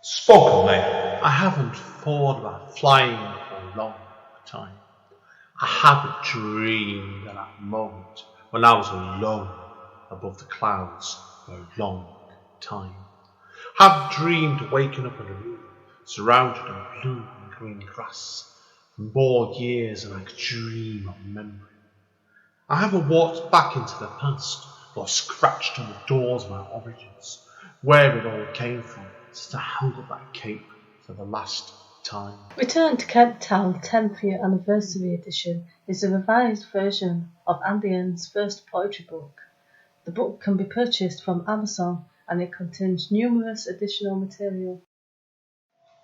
Spoken mate, I haven't thought about flying for a long time. I haven't dreamed of that moment when I was alone above the clouds for a long time. I haven't dreamed of waking up in a room surrounded in blue and green grass for more years than I could dream of remembering. I haven't walked back into the past or scratched on the doors of my origins, where it all came from, since I held up that cape for the last time. Return to Kent Town 10th Year Anniversary Edition is a revised version of Andy N's first poetry book. The book can be purchased from Amazon and it contains numerous additional material.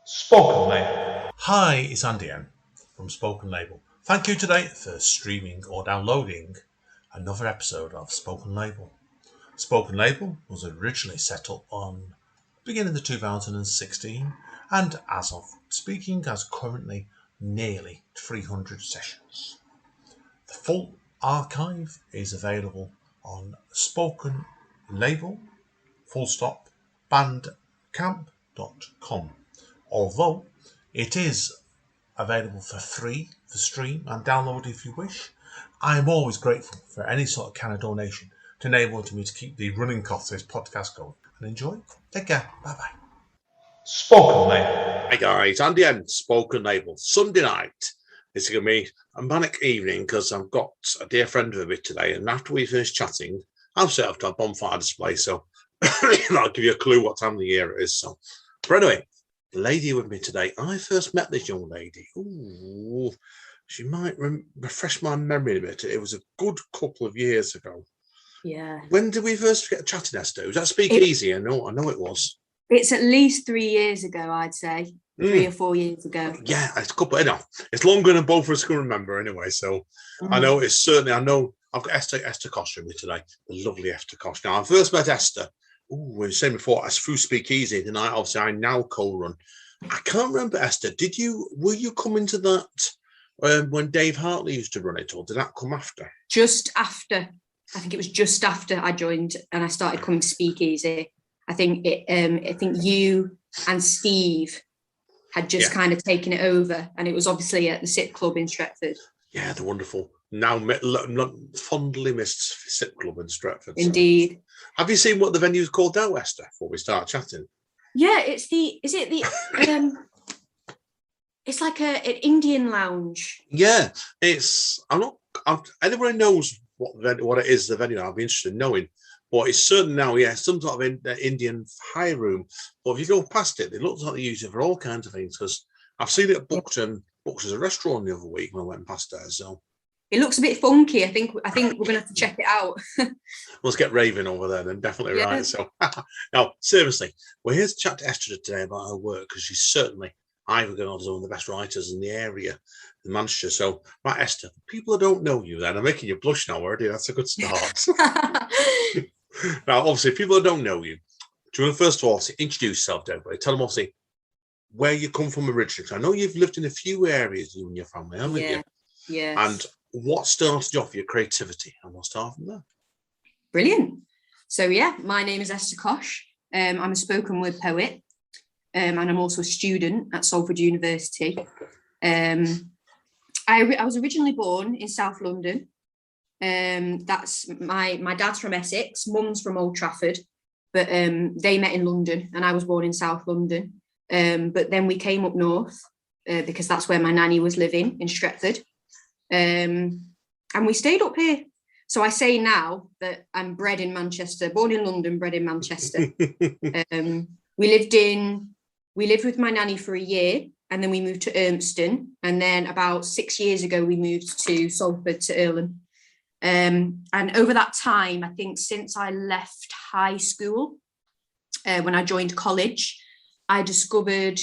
Spoken Label. Hi, it's Andy N from Spoken Label. Thank you today for streaming or downloading another episode of Spoken Label. Spoken Label was originally set up on beginning of 2016 and as of speaking has currently nearly 300 sessions. The full archive is available on Spoken Label bandcamp.com. Although it is available for free for stream and download if you wish, I am always grateful for any sort of kind of donation to enable me to keep the running costs of this podcast going. And enjoy. Take care. Bye bye. Spoken Label. Hey guys, Andy N, Spoken Label. Sunday night. It's going to be a manic evening because I've got a dear friend with me today, and after we finish chatting, I've set up a bonfire display, so I'll give you a clue what time of the year it is. So, but anyway, the lady with me today, I first met this young lady. Ooh, she might refresh my memory a bit. It was a good couple of years ago. Yeah. When did we first get chatting, Esther? Was that Speakeasy? I know it was. It's at least 3 years ago, I'd say. 3 or 4 years ago. Yeah, it's a couple. It's longer than both of us can remember anyway. So I know it's certainly. I know I've got Esther Koch with me today. The lovely Esther Koch. Now I first met Esther. We were saying before, as through Speakeasy, the night obviously I now co-run. I can't remember, Esther. Were you coming to that when Dave Hartley used to run it, or did that come after? Just after. I think it was just after I joined and I started coming to Speakeasy. I think you and Steve had just kind of taken it over, and it was obviously at the SIP Club in Stretford. Yeah, the wonderful, now fondly missed SIP Club in Stretford. Indeed. So. Have you seen what the venue's called now, Esther, before we start chatting? Yeah, it's it's like an Indian lounge. Yeah, anybody knows what it is, the venue, I'll be interested in knowing. But it's certain now, some sort of Indian high room. But if you go past it, it looks like they use it for all kinds of things. Because I've seen it booked as a restaurant the other week when I went past there. So it looks a bit funky. I think we're going to have to check it out. Let's get raving over there then, definitely right. So now, seriously, we're here to chat to Esther today about her work because she's certainly either going on as one of the best writers in the area in Manchester. So, right, Esther, people that don't know you then, I'm making you blush now already. That's a good start. Now, obviously, people that don't know you, do you want to first of all introduce yourself to everybody? Tell them obviously where you come from originally. I know you've lived in a few areas, you and your family, haven't you? Yeah. And what started you off your creativity? And we'll start from there. Brilliant. So, my name is Esther Koch. I'm a spoken word poet, and I'm also a student at Soulful University. I was originally born in South London. That's my dad's from Essex, mum's from Old Trafford, but they met in London and I was born in South London. But then we came up north because that's where my nanny was living in Stretford. And we stayed up here. So I say now that I'm bred in Manchester, born in London, bred in Manchester. We lived with my nanny for a year and then we moved to Urmston. And then about 6 years ago, we moved to Salford to Earlham. And over that time, I think since I left high school, when I joined college, I discovered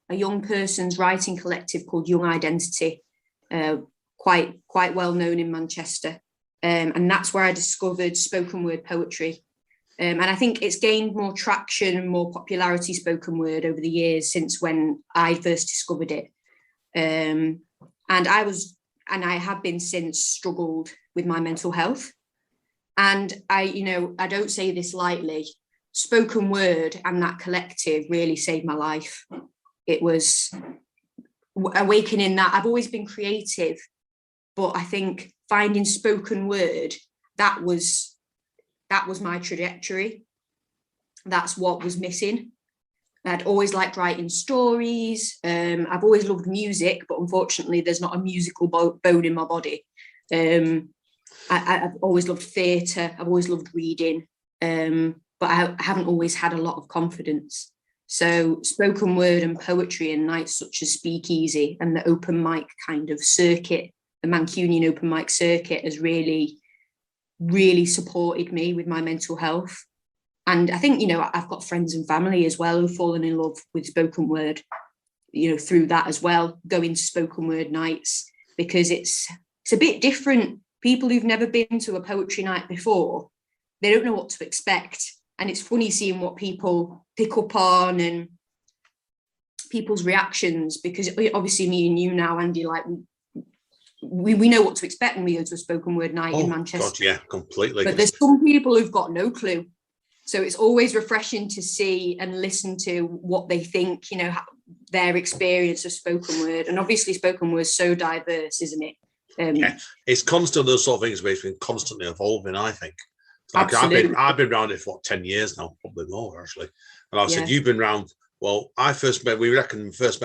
a young person's writing collective called Young Identity, quite well known in Manchester. And that's where I discovered spoken word poetry. And I think it's gained more traction and more popularity, spoken word, over the years since when I first discovered it. And I have been since struggled with my mental health. And I don't say this lightly. spoken word and that collective really saved my life. It was awakening that. I've always been creative, but I think finding spoken word, that was my trajectory. That's what was missing. I'd always liked writing stories. I've always loved music, but unfortunately there's not a musical bone in my body. I've always loved theatre. I've always loved reading, but I haven't always had a lot of confidence. So spoken word and poetry and nights such as Speakeasy and the open mic kind of circuit, the Mancunian open mic circuit, has really, really supported me with my mental health. And I think, I've got friends and family as well who've fallen in love with spoken word, through that as well, going to spoken word nights, because it's a bit different. People who've never been to a poetry night before, they don't know what to expect. And it's funny seeing what people pick up on and people's reactions, because obviously me and you now, Andy, like we know what to expect when we go to a spoken word night in Manchester. God, yeah, completely. But there's some people who've got no clue. So it's always refreshing to see and listen to what they think, their experience of spoken word. And obviously spoken word is so diverse, isn't it? Yeah, it's constant. Those sort of things where it's been constantly evolving, I think. Like Absolutely. I've been around it for 10 years now, probably more actually. And I said, you've been around. Well, we first met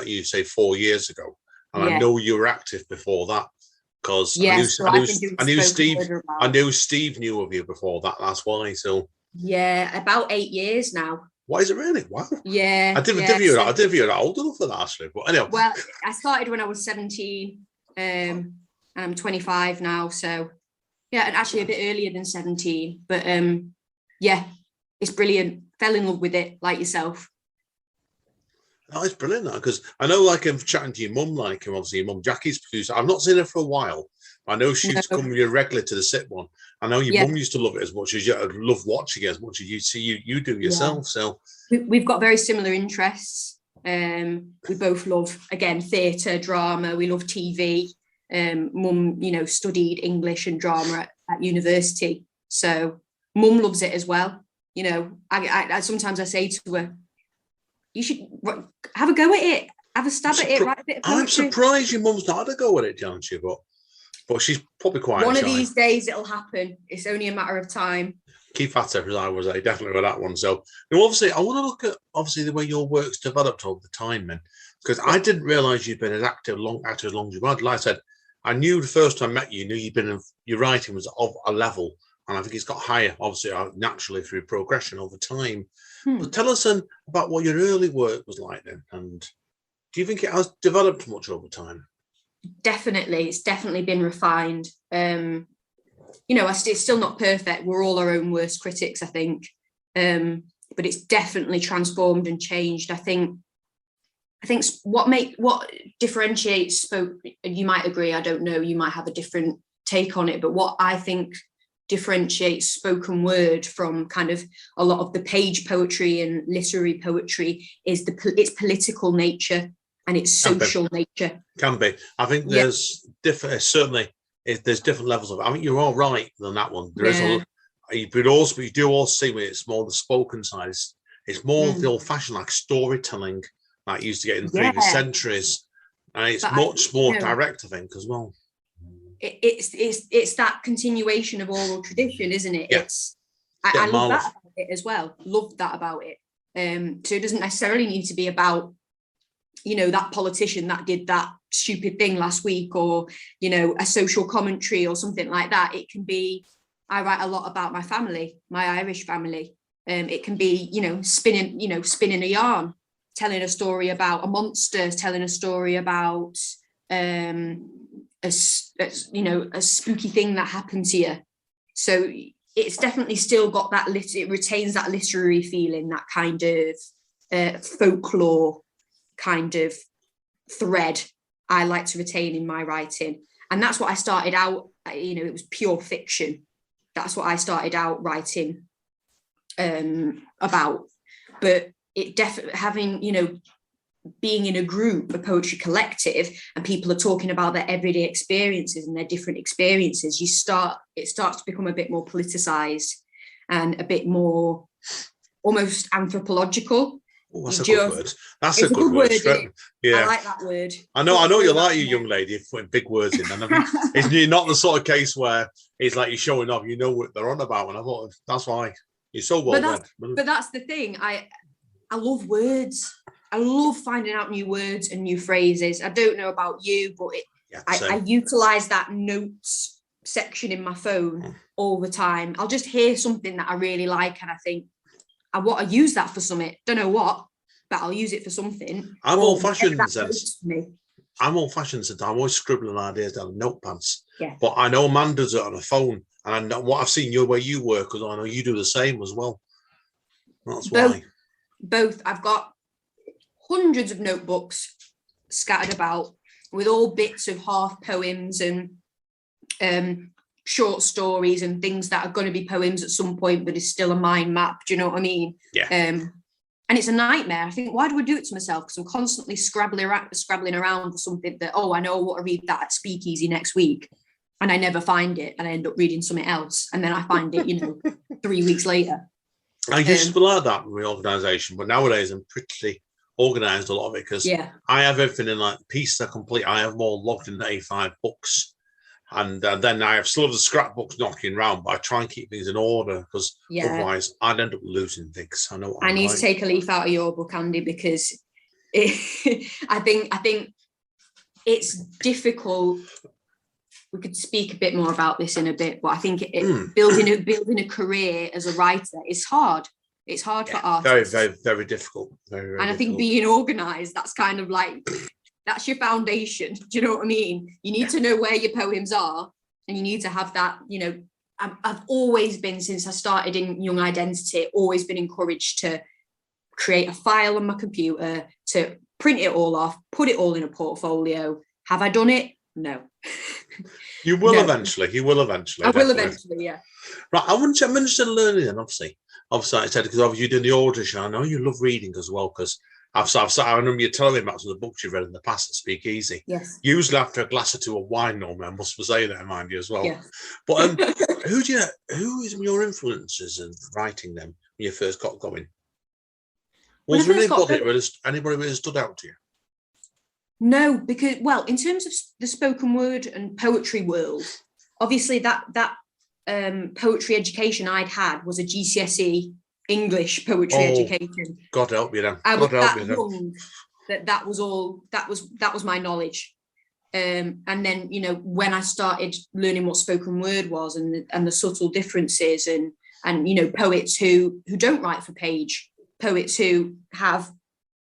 you, say 4 years ago. And I know you were active before that, because I knew Steve knew of you before that. That's why. So yeah, about 8 years now. Why is it really? Wow. Yeah. I didn't feel you're old enough for that, actually. But anyway. Well, I started when I was 17, and I'm 25 now. So yeah, and actually a bit earlier than 17. But yeah, it's brilliant. Fell in love with it, like yourself. Oh, it's brilliant, because I know, like, I'm chatting to your mum, like, obviously your mum Jackie's producer. I've not seen her for a while. I know she used to come with you regularly to the sit one. I know your mum used to love it as much as you. I'd love watching it as much as you do yourself. So we've got very similar interests. We both love, again, theatre, drama. We love TV. Mum, studied English and drama at university. So mum loves it as well. I sometimes I say to her, you should have a go at it. Have a stab at it. Write a bit of poetry. I'm surprised your mum's not had a go at it, don't you? But she's probably quite one shy. of these days it'll happen. It's only a matter of time. Keep at it, as I was definitely with that one. So obviously I want to look at the way your work's developed over the time, man, because I didn't realise you'd been as active as long as you had. Like I said, I knew the first time I met you, your writing was of a level, and I think it's got higher, obviously, naturally through progression over time. But tell us then about what your early work was like then, and do you think it has developed much over time? Definitely, it's definitely been refined. It's still not perfect. We're all our own worst critics, I think. But it's definitely transformed and changed. I think what differentiates you might agree, I don't know, you might have a different take on it, but what I think differentiates spoken word from kind of a lot of the page poetry and literary poetry is its political nature and its social nature. Can be. I think there's there's different levels of it. I mean, you're all right on that one. There is but you do also see when it's more the spoken side. It's more the old-fashioned, like, storytelling that used to get in previous centuries, and it's much more direct, I think, as well. It's that continuation of oral tradition, isn't it? Yeah. I love that about it as well. Love that about it. So it doesn't necessarily need to be about, that politician that did that stupid thing last week, or, a social commentary or something like that. It can be, I write a lot about my family, my Irish family. It can be, spinning a yarn, telling a story about a monster, telling a story about a spooky thing that happened to you. So it's definitely still got that it retains that literary feeling, that kind of folklore kind of thread I like to retain in my writing. And that's what I started out, it was pure fiction. That's what I started out writing about. But it definitely having, being in a group, a poetry collective, and people are talking about their everyday experiences and their different experiences, it starts to become a bit more politicized and a bit more almost anthropological. Oh, that's a good word. That's a good word. Word. Yeah, I like that word. I know you like your young lady putting big words in, and I mean, it's not the sort of case where it's like you're showing off. You know what they're on about, and I thought that's why you're so well read. But that's the thing. I love words. I love finding out new words and new phrases. I don't know about you, but I utilize that notes section in my phone all the time. I'll just hear something that I really like, and I think, I want to use that for something. Don't know what, but I'll use it for something. I'm old-fashioned in the sense. I'm old-fashioned since I'm always scribbling ideas down notepads. Yeah. But I know man does it on a phone, and I know what I've seen your way you work, because I know you do the same as well. That's why. Both. I've got hundreds of notebooks scattered about with all bits of half poems and short stories and things that are going to be poems at some point, but is still a mind map. Do you know what I mean? Yeah. And it's a nightmare. I think, why do I do it to myself? Because I'm constantly scrabbling around for something that, I know I want to read that at Speakeasy next week, and I never find it, and I end up reading something else, and then I find it, 3 weeks later. I used to be like that with my organisation, but nowadays I'm pretty organised a lot of it, because I have everything in like pieces are complete. I have them all logged into A5 books. And then I have still the scrapbooks knocking around, but I try and keep things in order, because otherwise I'd end up losing things. I know. I need to take a leaf out of your book, Andy, because I think it's difficult. We could speak a bit more about this in a bit, but I think building a career as a writer is hard. It's hard for artists. Very, very, very difficult. Very and I think being organised, that's kind of like, that's your foundation. Do you know what I mean? You need to know where your poems are, and you need to have that, I've always been, since I started in Young Identity, always been encouraged to create a file on my computer, to print it all off, put it all in a portfolio. Have I done it? No. You will eventually. You will eventually. I will eventually, yeah. Right, I'm interested in learning then, obviously. Obviously, I said, because obviously you're doing the audition. I know you love reading as well, because I remember you telling me about some of the books you've read in the past at Speakeasy. Yes. Usually after a glass or two of wine, normally, I must say that, mind you, as well. Yes. But who is your influences in writing them when you first got going? Was there anybody really stood out to you? No, because, in terms of the spoken word and poetry world, obviously that poetry education I'd had was a GCSE English poetry education. God help you then. I was that young that was my knowledge. And then, when I started learning what spoken word was and the subtle differences and poets who don't write for page, poets who have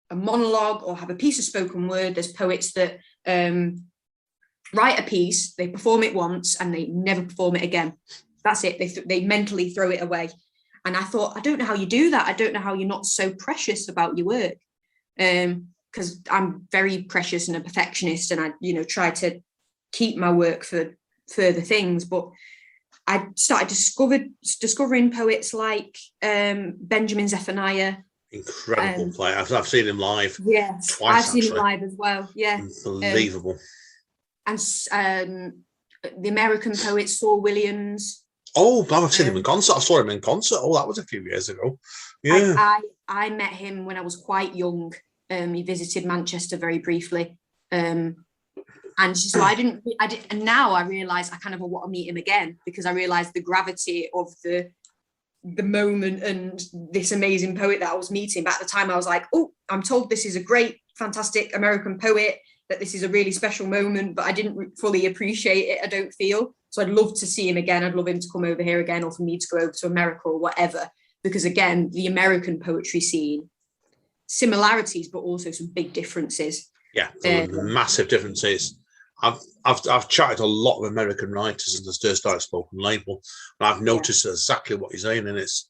a monologue or have a piece of spoken word. There's poets that write a piece, they perform it once and they never perform it again. That's it. They mentally throw it away. And I thought, I don't know how you do that. I don't know how you're not so precious about your work. Because I'm very precious and a perfectionist, and I, try to keep my work for further things. But I started discovering poets like Benjamin Zephaniah. Incredible player. I've seen him live. Yes, twice. I've seen him live as well. Yeah, unbelievable. And the American poet Saul Williams. Oh, I've seen him in concert. I saw him in concert. Oh, that was a few years ago. Yeah, I met him when I was quite young. He visited Manchester very briefly, and so I didn't. And now I realise I kind of want to meet him again, because I realised the gravity of the moment and this amazing poet that I was meeting. But at the time, I was like, oh, I'm told this is a great, fantastic American poet, that this is a really special moment, but I didn't fully appreciate it, I don't feel. So I'd love to see him again. I'd love him to come over here again, or for me to go over to America or whatever, because again, the American poetry scene, similarities, but also some big differences. Yeah, massive differences. I've chatted to a lot of American writers in the Stir Style Spoken label, and I've noticed exactly what you're saying, and it's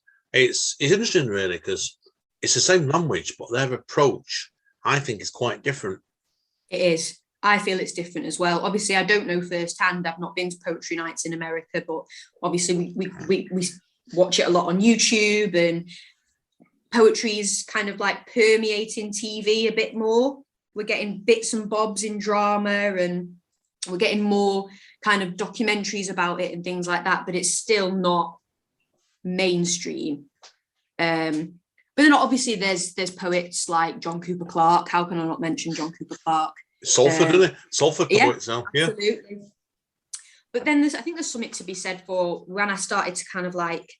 interesting really, because it's the same language, but their approach, I think, is quite different. It is. I feel it's different as well. Obviously, I don't know firsthand. I've not been to poetry nights in America, but obviously we watch it a lot on YouTube, and poetry's kind of like permeating TV a bit more. We're getting bits and bobs in drama, and we're getting more kind of documentaries about it and things like that, but it's still not mainstream. But then obviously there's poets like John Cooper Clarke. How can I not mention John Cooper Clarke? Salford, isn't it? Salford poets now. Yeah, absolutely. But then I think there's something to be said for when I started to kind of like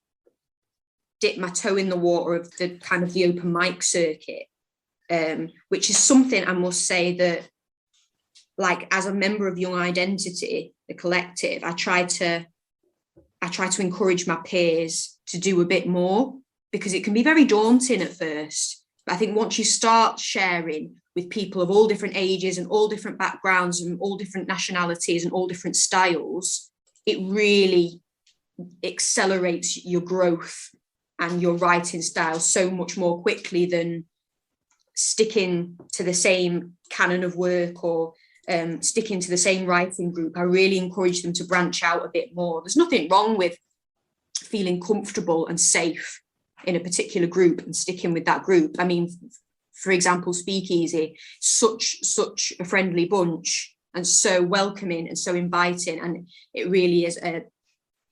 dip my toe in the water of the kind of the open mic circuit, which is something I must say that, like, as a member of Young Identity, the collective, I try to encourage my peers to do a bit more, because it can be very daunting at first. But I think once you start sharing with people of all different ages and all different backgrounds and all different nationalities and all different styles, it really accelerates your growth and your writing style so much more quickly than sticking to the same canon of work or sticking to the same writing group. I really encourage them to branch out a bit more. There's nothing wrong with feeling comfortable and safe in a particular group and sticking with that group. I mean, for example, Speakeasy, such a friendly bunch and so welcoming and so inviting, and it really is a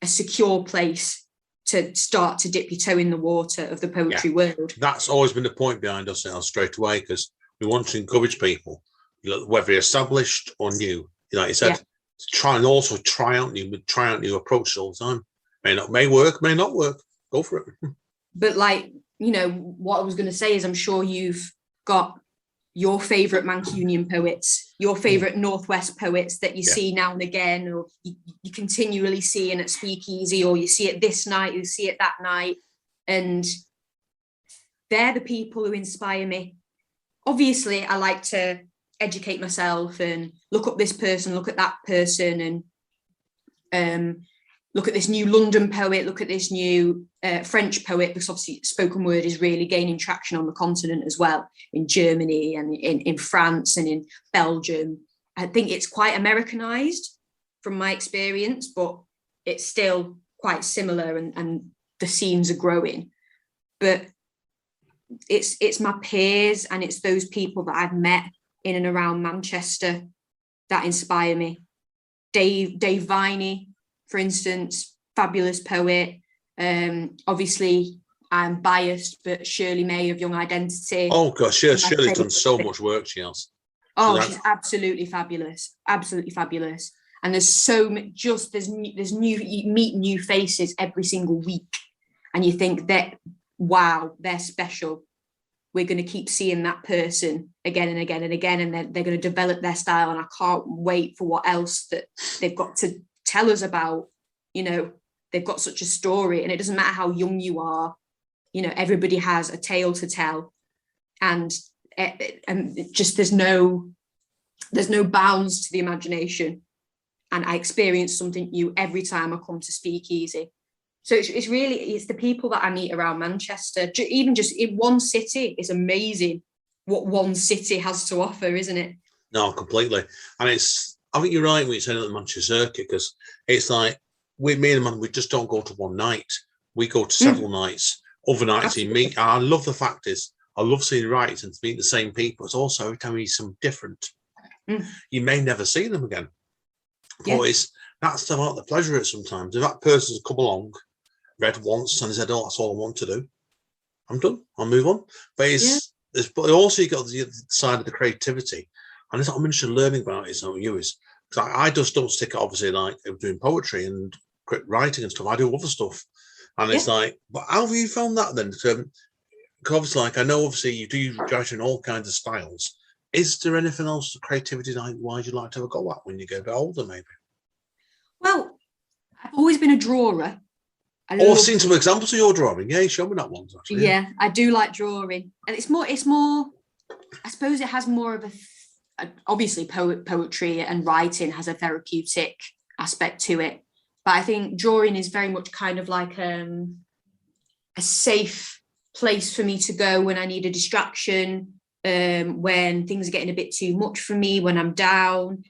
secure place to start to dip your toe in the water of the poetry world. That's always been the point behind us straight away, because we want to encourage people, whether established or new. Like you said, try out new approaches all the time. May work, may not work. Go for it. But like, you know, what I was going to say is, I'm sure you've got your favourite Mancunian poets, your favourite Northwest poets that you see now and again, or you continually see in at Speakeasy, or you see it this night, you see it that night. And they're the people who inspire me. Obviously, I like to educate myself and look up this person, look at that person, and look at this new London poet, look at this new French poet, because obviously spoken word is really gaining traction on the continent as well, in Germany and in France and in Belgium. I think it's quite Americanized from my experience, but it's still quite similar, and the scenes are growing. But it's my peers and it's those people that I've met in and around Manchester that inspire me. Dave Viney, for instance, fabulous poet. Obviously, I'm biased, but Shirley May of Young Identity. Oh gosh, Shirley's done so much work, she has. Oh, she's absolutely fabulous, absolutely fabulous. And there's so much. There's new. You meet new faces every single week, and you think that, wow, they're special. We're going to keep seeing that person again and again and again, and they're going to develop their style. And I can't wait for what else that they've got to tell us about. You know, they've got such a story, and it doesn't matter how young you are. You know, everybody has a tale to tell, and just there's no bounds to the imagination. And I experience something new every time I come to Speakeasy. So it's the people that I meet around Manchester. Even just in one city, it's amazing what one city has to offer, isn't it? No, completely. And I think you're right when you say the Manchester circuit, because it's like me and the man, we just don't go to one night. We go to several nights. Other nights you meet. And I love the fact is, I love seeing writers and meet the same people. It's also every time you see some different. You may never see them again. But that's about the pleasure of it sometimes. If that person's come along, read once and said, oh, that's all I want to do, I'm done, I'll move on. But but also you got the other side of the creativity. And it's what I'm interested in learning about is how you is, because I just don't stick it, obviously, like doing poetry and writing and stuff. I do other stuff. And it's like, but how have you found that then? Because obviously, like, I know obviously you do write in all kinds of styles. Is there anything else, creativity wise, you'd like to have a go at when you get a bit older, maybe? Well, I've always been a drawer. I've seen some examples of your drawing. Yeah, you showed me that once, actually. Yeah, I do like drawing. And it's more, I suppose it has more of obviously poetry and writing has a therapeutic aspect to it. But I think drawing is very much kind of like a safe place for me to go when I need a distraction, when things are getting a bit too much for me, when I'm down.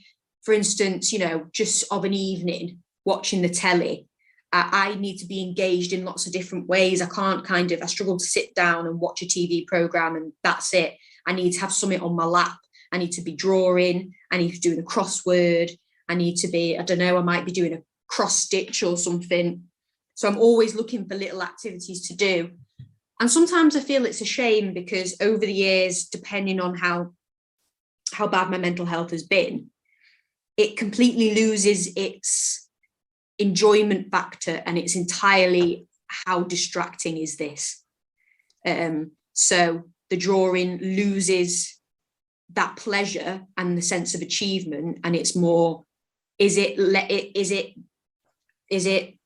For instance, you know, just of an evening watching the telly, I need to be engaged in lots of different ways. I struggle to sit down and watch a TV program and that's it. I need to have something on my lap. I need to be drawing. I need to be doing a crossword. I need to be, I don't know, I might be doing a cross stitch or something. So I'm always looking for little activities to do. And sometimes I feel it's a shame because over the years, depending on how bad my mental health has been, it completely loses its enjoyment factor, and it's entirely how distracting is this. So the drawing loses that pleasure and the sense of achievement, and it's more, is it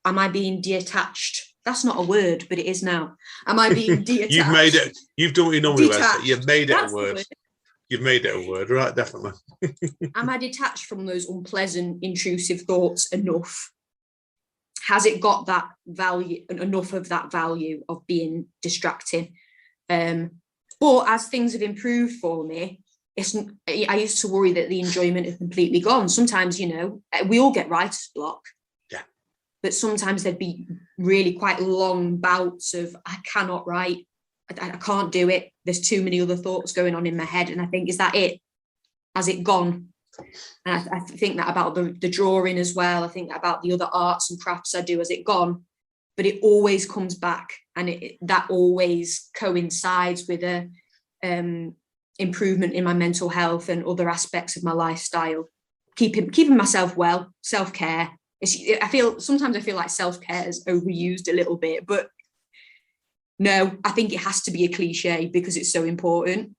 am I being detached? That's not a word, but it is now. Am I being detached? You've made it. You've done what you normally would. You've made it That's a word. You've made it a word, right? Definitely. Am I detached from those unpleasant, intrusive thoughts enough? Has it got that value, enough of that value of being distracting? But as things have improved for me, I used to worry that the enjoyment is completely gone. Sometimes, you know, we all get writer's block. Yeah. But sometimes there'd be really quite long bouts of, I cannot write. I can't do it. There's too many other thoughts going on in my head. And I think, is that it? Has it gone? And I think that about the drawing as well. I think that about the other arts and crafts I do. Has it gone? But it always comes back, and that always coincides with a improvement in my mental health and other aspects of my lifestyle. Keeping myself well, self-care. Sometimes I feel like self-care is overused a little bit, but no, I think it has to be a cliche because it's so important.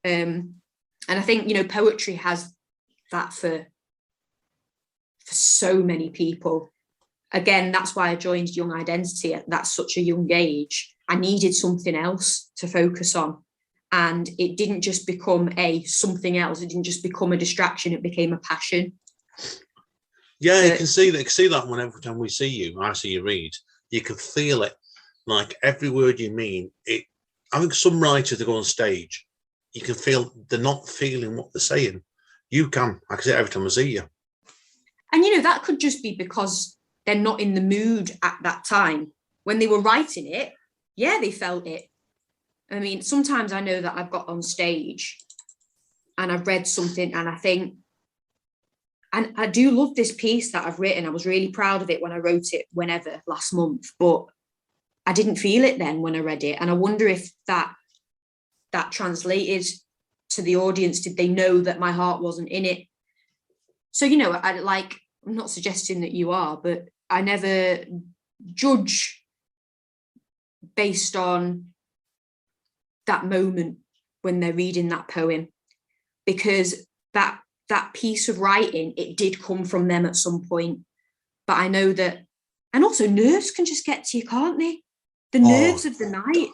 And I think, you know, poetry has that for so many people. Again, that's why I joined Young Identity at such a young age. I needed something else to focus on. And it didn't just become something else. It didn't just become a distraction. It became a passion. Yeah, you can see that. You can see that when every time we see you, I see you read, you can feel it. Like every word you mean. I think some writers that go on stage, you can feel they're not feeling what they're saying. You can. I can see it every time I see you. And, you know, that could just be because they're not in the mood at that time. When they were writing it, yeah, they felt it. I mean, sometimes I know that I've got on stage and I've read something and I think, and I do love this piece that I've written. I was really proud of it when I wrote it last month, but I didn't feel it then when I read it. And I wonder if that translated to the audience. Did they know that my heart wasn't in it? So, you know, I'm not suggesting that you are, but I never judge based on that moment when they're reading that poem, because that piece of writing, it did come from them at some point. But I know that, and also nerves can just get to you, can't they? The nerves of the night.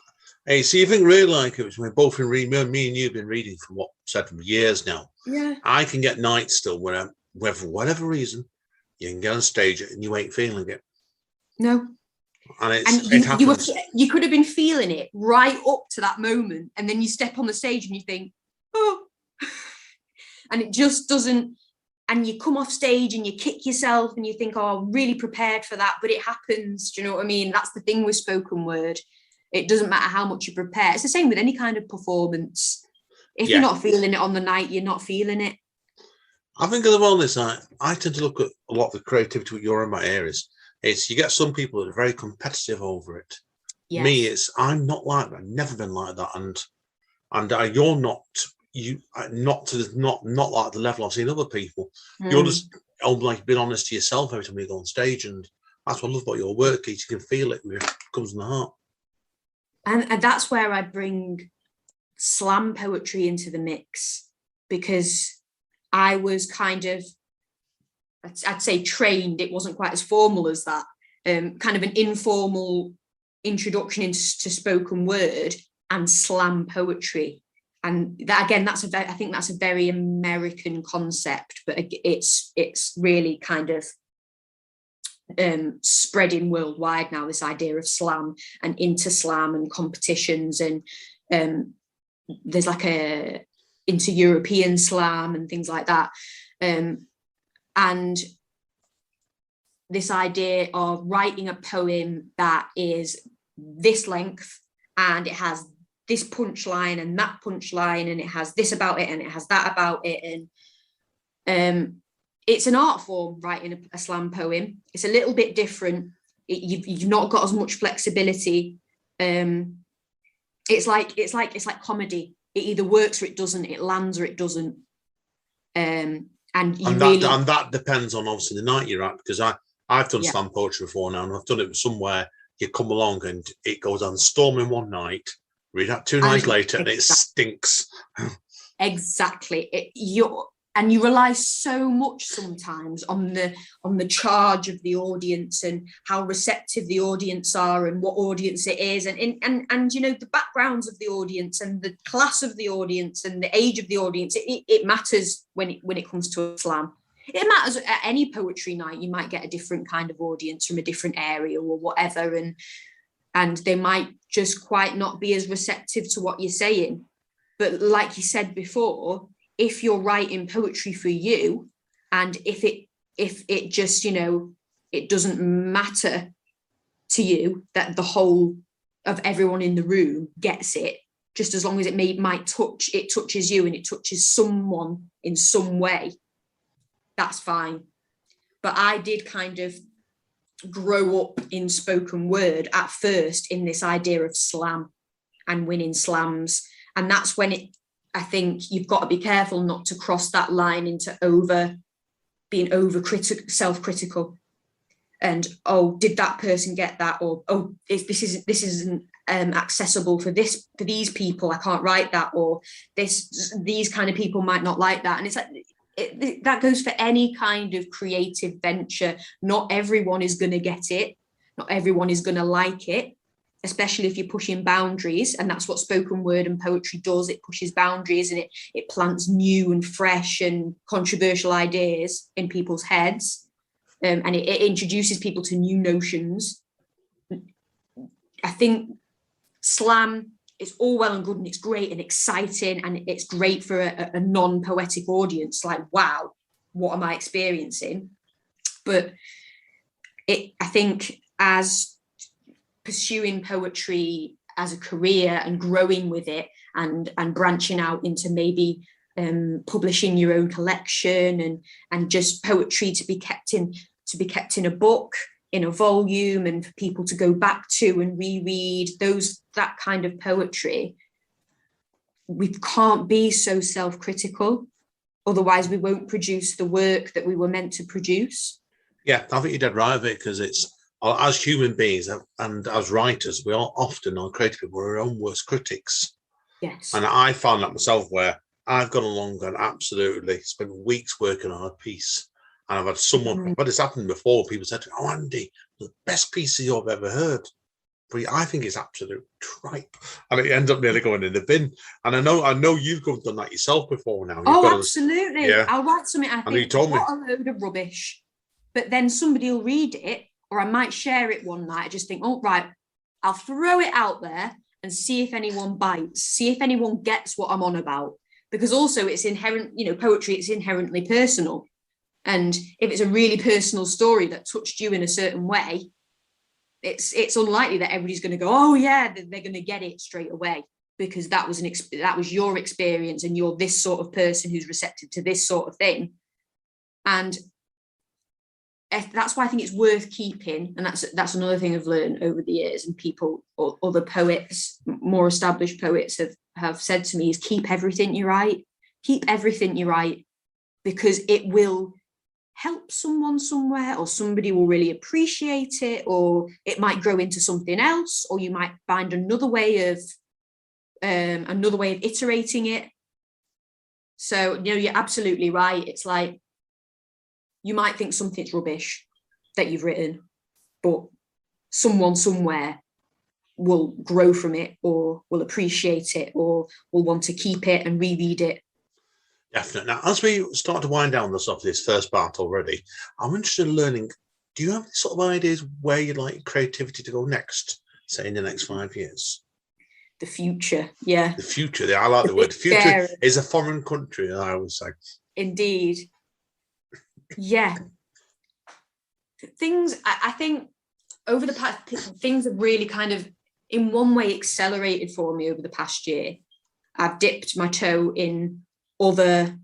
Hey, so you think really like it was we're both in reading, me and you have been reading for years now. Yeah. I can get nights still where for whatever reason, you can get on stage and you ain't feeling it. No. And it happens. You could have been feeling it right up to that moment, and then you step on the stage and you think, oh, and it just doesn't. And you come off stage and you kick yourself and you think, oh, I'm really prepared for that, but it happens. Do you know what I mean? That's the thing with spoken word. It doesn't matter how much you prepare. It's the same with any kind of performance. If you're not feeling it on the night, you're not feeling it. I think as well this night, I tend to look at a lot of the creativity with your in my areas. It's you get some people that are very competitive over it. Yes. Me, I'm not like that. I've never been like that, and you're not. Not like the level I've seen other people. You're just like being honest to yourself every time you go on stage, and that's what I love about your work. You can feel it when it comes in the heart. And that's where I bring slam poetry into the mix, because I was kind of, I'd say trained. It wasn't quite as formal as that. Kind of an informal introduction into spoken word and slam poetry. And that, again, I think that's a very American concept, but it's really kind of spreading worldwide now, this idea of slam and inter slam and competitions, and there's like a inter-European slam and things like that, and this idea of writing a poem that is this length and it has this punchline and that punchline, and it has this about it and it has that about it, and it's an art form, writing a slam poem. It's a little bit different. You've not got as much flexibility, and It's like comedy. It either works or it doesn't. It lands or it doesn't. And that depends on obviously the night you're at, because I've done slam poetry before now, and I've done it somewhere you come along and it goes on storming one night, read out 2 nights later, and it stinks. Exactly. You rely so much sometimes on the charge of the audience and how receptive the audience are and what audience it is, and the backgrounds of the audience and the class of the audience and the age of the audience. It matters when it comes to a slam. It matters at any poetry night. You might get a different kind of audience from a different area or whatever, and they might just quite not be as receptive to what you're saying. But like you said before, if you're writing poetry for you, and if it just, it doesn't matter to you that the whole of everyone in the room gets it, just as long as it touches you and it touches someone in some way, that's fine. But I did kind of grow up in spoken word at first in this idea of slam and winning slams. And that's when I think you've got to be careful not to cross that line into being self-critical. And, oh, did that person get that? Or, oh, this isn't accessible for these people. I can't write that. Or these kind of people might not like that. And it's like, that goes for any kind of creative venture. Not everyone is going to get it. Not everyone is going to like it, especially if you're pushing boundaries. And that's what spoken word and poetry does. It pushes boundaries, and it plants new and fresh and controversial ideas in people's heads. And it introduces people to new notions. I think slam is all well and good, and it's great and exciting, and it's great for a non-poetic audience. Like, wow, what am I experiencing? But I think as pursuing poetry as a career and growing with it and branching out into maybe publishing your own collection and just poetry to be kept in a book, in a volume, and for people to go back to and reread, that kind of poetry, we can't be so self-critical. Otherwise we won't produce the work that we were meant to produce. Yeah, I think you're dead right of it, because it's, as human beings and as writers, we are often, our creative people, we're our own worst critics. Yes. And I found that myself, where I've gone along and absolutely spent weeks working on a piece, and I've had someone, but it's happened before, people said, "Oh, Andy, the best piece you've ever heard." But I think it's absolute tripe, and it ends up nearly going in the bin. And I know you've done that yourself before now. Absolutely. Yeah. I'll write something, I think, what a load of rubbish. But then somebody will read it, or I might share it one night. I just think, oh, right, I'll throw it out there and see if anyone bites, see if anyone gets what I'm on about. Because also it's inherent, poetry, it's inherently personal. And if it's a really personal story that touched you in a certain way, it's unlikely that everybody's going to go, oh yeah, they're going to get it straight away, because that was your experience, and you're this sort of person who's receptive to this sort of thing. And that's why I think it's worth keeping. And that's another thing I've learned over the years, and people or other poets, more established poets have said to me, is keep everything you write. Keep everything you write, because it will help someone somewhere, or somebody will really appreciate it, or it might grow into something else, or you might find another way of iterating it. So, you're absolutely right. It's like, you might think something's rubbish that you've written, but someone somewhere will grow from it, or will appreciate it, or will want to keep it and reread it. Definitely. Now, as we start to wind down this first part already, I'm interested in learning, do you have any sort of ideas where you'd like creativity to go next, say in the next 5 years? The future, yeah. The future, I like the word. The future is a foreign country, I always say. Indeed. Yeah. I think over the past, things have really kind of, in one way, accelerated for me over the past year. I've dipped my toe in other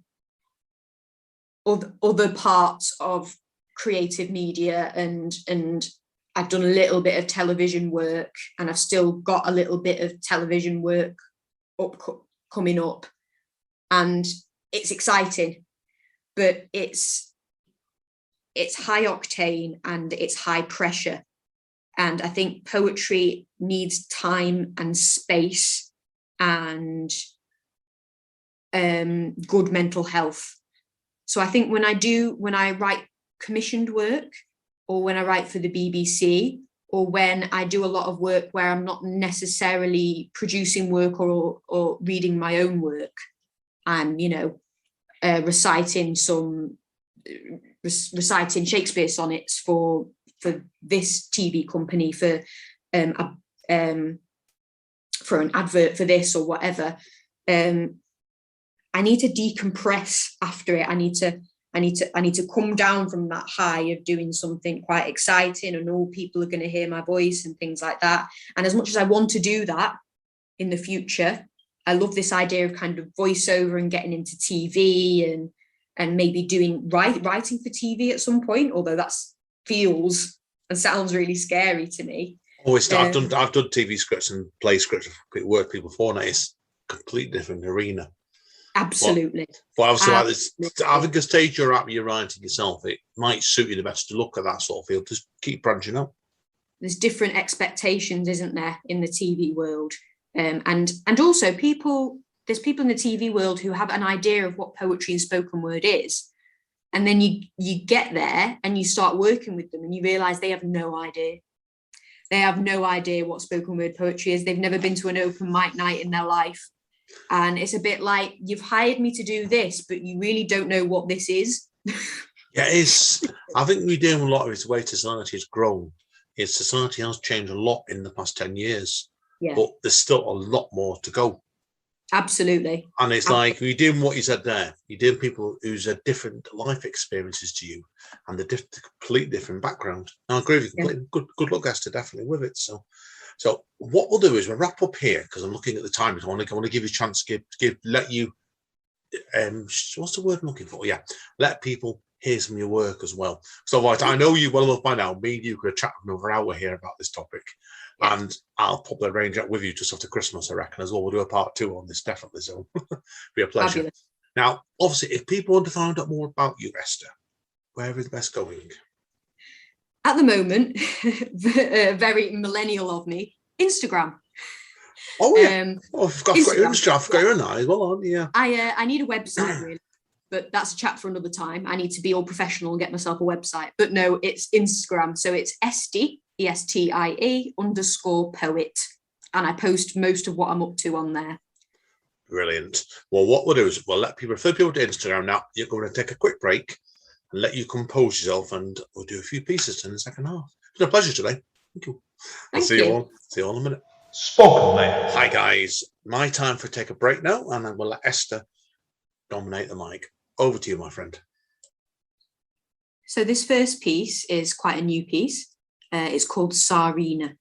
parts of creative media, and I've done a little bit of television work, and I've still got a little bit of television work coming up, and it's exciting, but it's high octane and it's high pressure. And I think poetry needs time and space and good mental health. So I think when I write commissioned work, or when I write for the BBC, or when I do a lot of work where I'm not necessarily producing work or reading my own work, I'm, reciting Shakespeare sonnets for this TV company, for an advert for this or whatever. I need to decompress after it. I need to come down from that high of doing something quite exciting and all people are going to hear my voice and things like that. And as much as I want to do that in the future, I love this idea of kind of voiceover and getting into TV and maybe doing writing for TV at some point, although that feels and sounds really scary to me. I've done TV scripts and play scripts for work people before, and it's a completely different arena. Absolutely. But obviously, like this, I think the stage you're at, you're writing yourself, it might suit you the best to look at that sort of field. Just keep branching out. There's different expectations, isn't there, in the TV world? And also there's people in the TV world who have an idea of what poetry and spoken word is. And then you get there and you start working with them and you realize they have no idea. They have no idea what spoken word poetry is. They've never been to an open mic night in their life. And it's a bit like, you've hired me to do this, but you really don't know what this is. Yeah, it's. I think we're doing a lot of it the way society has grown. Society has changed a lot in the past 10 years, but there's still a lot more to go. Absolutely. And it's like, you're doing what you said there. You're doing people who's had different life experiences to you and the complete different background. And I agree with you completely. Good luck, Esther, definitely with it. So what we'll do is we'll wrap up here because I'm looking at the time. I want to give you a chance to let you, what's the word I'm looking for? Yeah, let people hear some of your work as well. So I know you well enough by now. Me and you could chat for another hour here about this topic. And I'll probably arrange that with you just after Christmas, I reckon, as well. We'll do a part 2 on this, definitely. So be a pleasure. Fabulous. Now, obviously, if people want to find out more about you, Esther, where is the best going? At the moment, very millennial of me, Instagram. Oh, yeah. I've got your Instagram. I've got your own as well, aren't you? Yeah. I need a website, really. But that's a chat for another time. I need to be all professional and get myself a website. But no, it's Instagram. So it's Estie, ESTIE _poet. And I post most of what I'm up to on there. Brilliant. Well, what we'll do is we'll refer people to Instagram now. You're going to take a quick break and let you compose yourself, and we'll do a few pieces in the second half. It's been a pleasure today. Thank you. I'll see you all in a minute. Spoken Word. Hi, guys. My time for take a break now, and then we'll let Esther dominate the mic. Over to you, my friend. So this first piece is quite a new piece. It's called Sarrasine.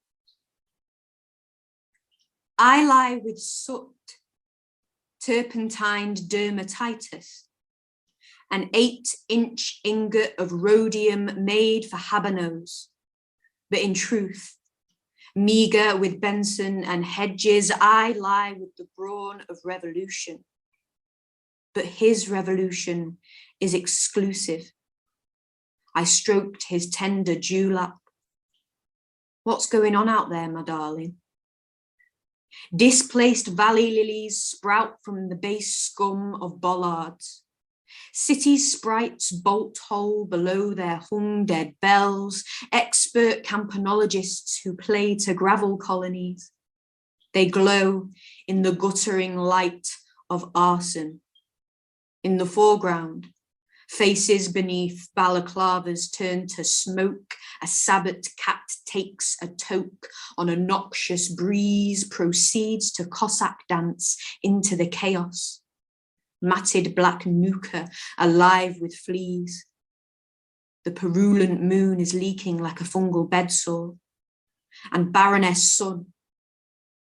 I lie with soot, turpentined dermatitis, an 8-inch ingot of rhodium made for habanos. But in truth, meagre with Benson and Hedges, I lie with the brawn of revolution. But his revolution is exclusive. I stroked his tender dewlap. What's going on out there, my darling? Displaced valley lilies sprout from the base scum of bollards. City sprites bolt hole below their hung dead bells, expert campanologists who play to gravel colonies. They glow in the guttering light of arson. In the foreground, faces beneath balaclavas turn to smoke. A Sabbath cat takes a toke on a noxious breeze, proceeds to Cossack dance into the chaos. Matted black nuka alive with fleas. The purulent moon is leaking like a fungal bedsore. And Baroness Sun,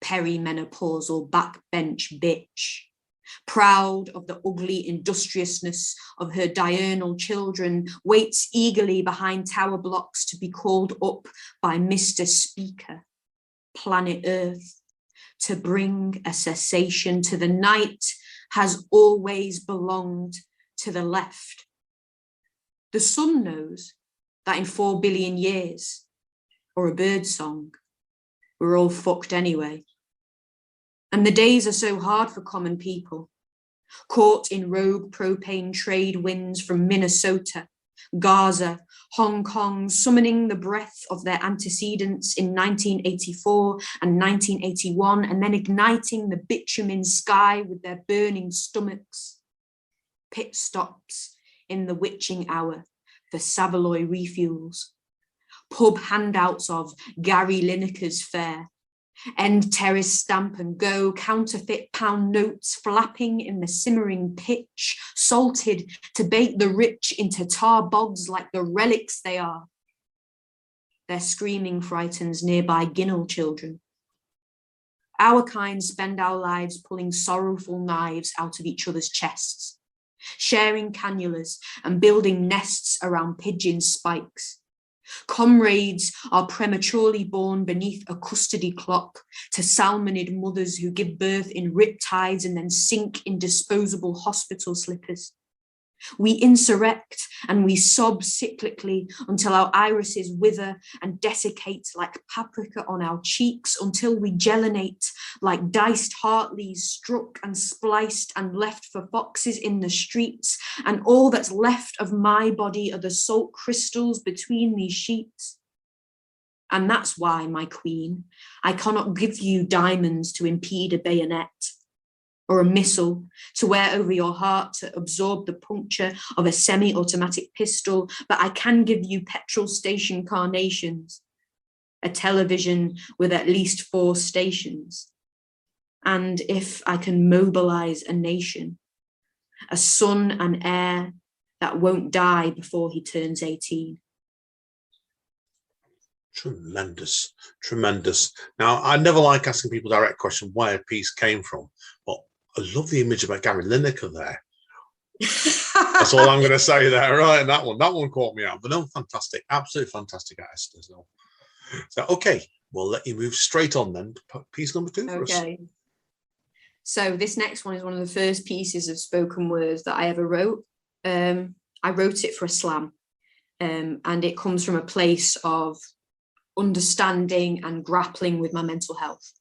perimenopausal backbench bitch, Proud of the ugly industriousness of her diurnal children, waits eagerly behind tower blocks to be called up by Mr. Speaker, planet Earth, to bring a cessation to the night has always belonged to the left. The sun knows that in 4 billion years, or a bird song, we're all fucked anyway. And the days are so hard for common people, caught in rogue propane trade winds from Minnesota, Gaza, Hong Kong, summoning the breath of their antecedents in 1984 and 1981, and then igniting the bitumen sky with their burning stomachs. Pit stops in the witching hour for Savoy refuels, pub handouts of Gary Lineker's fare, end terrace stamp and go, counterfeit pound notes flapping in the simmering pitch, salted to bait the rich into tar bogs like the relics they are. Their screaming frightens nearby Ginnell children. Our kind spend our lives pulling sorrowful knives out of each other's chests, sharing cannulas and building nests around pigeon spikes. Comrades are prematurely born beneath a custody clock to salmonid mothers who give birth in riptides and then sink in disposable hospital slippers. We insurrect and we sob cyclically until our irises wither and desiccate like paprika on our cheeks, until we gelinate like diced heartleys struck and spliced and left for foxes in the streets, and all that's left of my body are the salt crystals between these sheets. And that's why, my queen, I cannot give you diamonds to impede a bayonet, or a missile to wear over your heart to absorb the puncture of a semi-automatic pistol, but I can give you petrol station carnations, a television with at least 4 stations, and if I can mobilize a nation, a son and heir that won't die before he turns 18. Tremendous, tremendous. Now, I never like asking people direct question where a piece came from, but I love the image about Gary Lineker there. That's all I'm going to say there, right? And that one caught me out. But no, fantastic, absolutely fantastic, Esther. So, okay, we'll let you move straight on then. Piece number 2 for us. Okay. So this next one is one of the first pieces of spoken words that I ever wrote. I wrote it for a slam, and it comes from a place of understanding and grappling with my mental health.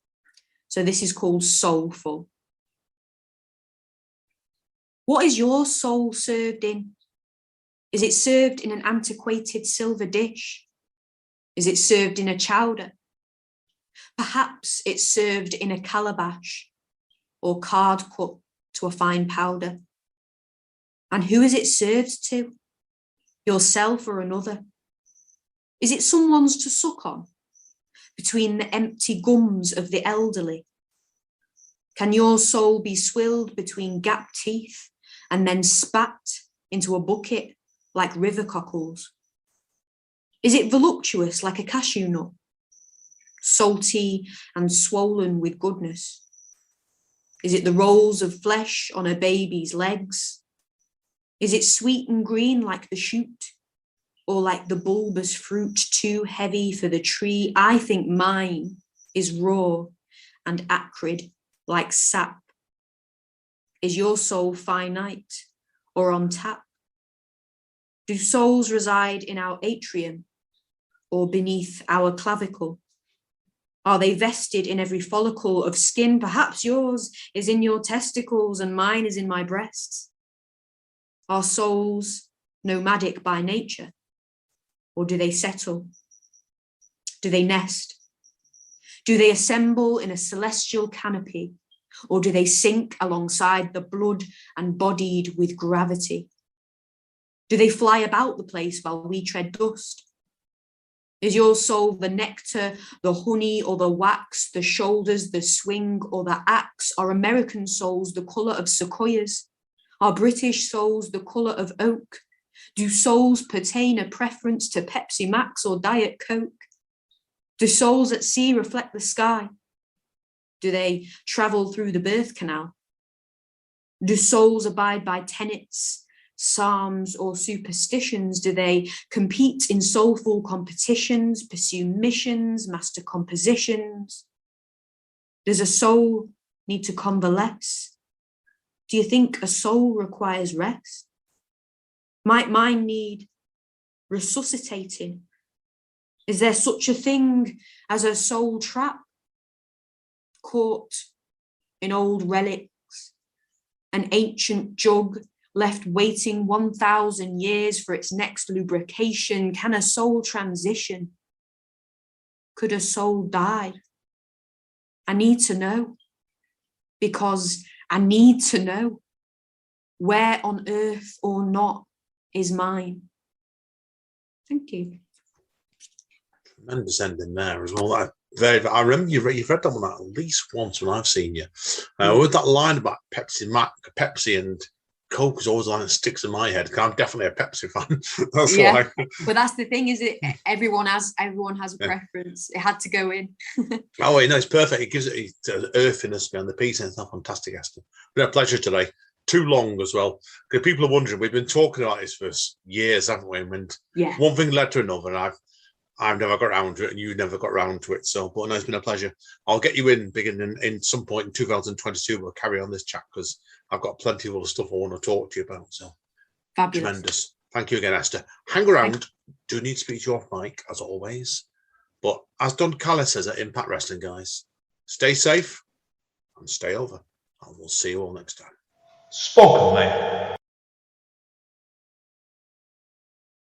So this is called Soulful. What is your soul served in? Is it served in an antiquated silver dish? Is it served in a chowder? Perhaps it's served in a calabash or card cut to a fine powder. And who is it served to? Yourself or another? Is it someone's to suck on between the empty gums of the elderly? Can your soul be swilled between gap teeth and then spat into a bucket like river cockles? Is it voluptuous like a cashew nut, salty and swollen with goodness? Is it the rolls of flesh on a baby's legs? Is it sweet and green like the shoot, or like the bulbous fruit too heavy for the tree? I think mine is raw and acrid like sap. Is your soul finite or on tap? Do souls reside in our atrium or beneath our clavicle? Are they vested in every follicle of skin? Perhaps yours is in your testicles and mine is in my breasts. Are souls nomadic by nature, or do they settle? Do they nest? Do they assemble in a celestial canopy, or do they sink alongside the blood and bodied with gravity? Do they fly about the place while we tread dust? Is your soul the nectar, the honey, or the wax, the shoulders, the swing, or the axe? Are American souls the colour of sequoias? Are British souls the colour of oak? Do souls pertain a preference to Pepsi Max or Diet Coke? Do souls at sea reflect the sky? Do they travel through the birth canal? Do souls abide by tenets, psalms, or superstitions? Do they compete in soulful competitions, pursue missions, master compositions? Does a soul need to convalesce? Do you think a soul requires rest? Might mine need resuscitating? Is there such a thing as a soul trap? Caught in old relics, an ancient jug left waiting 1,000 years for its next lubrication. Can a soul transition? Could a soul die? I need to know, because I need to know where on earth or not is mine. Thank you. Tremendous ending there as well. I remember you've read that one at least once when I've seen you. With that line about Pepsi and Coke is always a line that sticks in my head, because I'm definitely a Pepsi fan. That's why. But that's the thing, is it? Everyone has a preference. It had to go in. Oh, no, it's perfect. It gives it earthiness and the peace, and it's not fantastic, Esther. Been a pleasure today. Too long as well, because people are wondering. We've been talking about this for years, haven't we? And one thing led to another, and I've never got around to it, and you never got around to it. So, but no, it's been a pleasure. I'll get you in beginning in some point in 2022. We'll carry on this chat, because I've got plenty of other stuff I want to talk to you about. So, fabulous. Tremendous. Thank you again, Esther. Hang around. Do need to speak to you off mic, as always. But as Don Callis says at Impact Wrestling, guys, stay safe and stay over. And we'll see you all next time. Spoken, mate.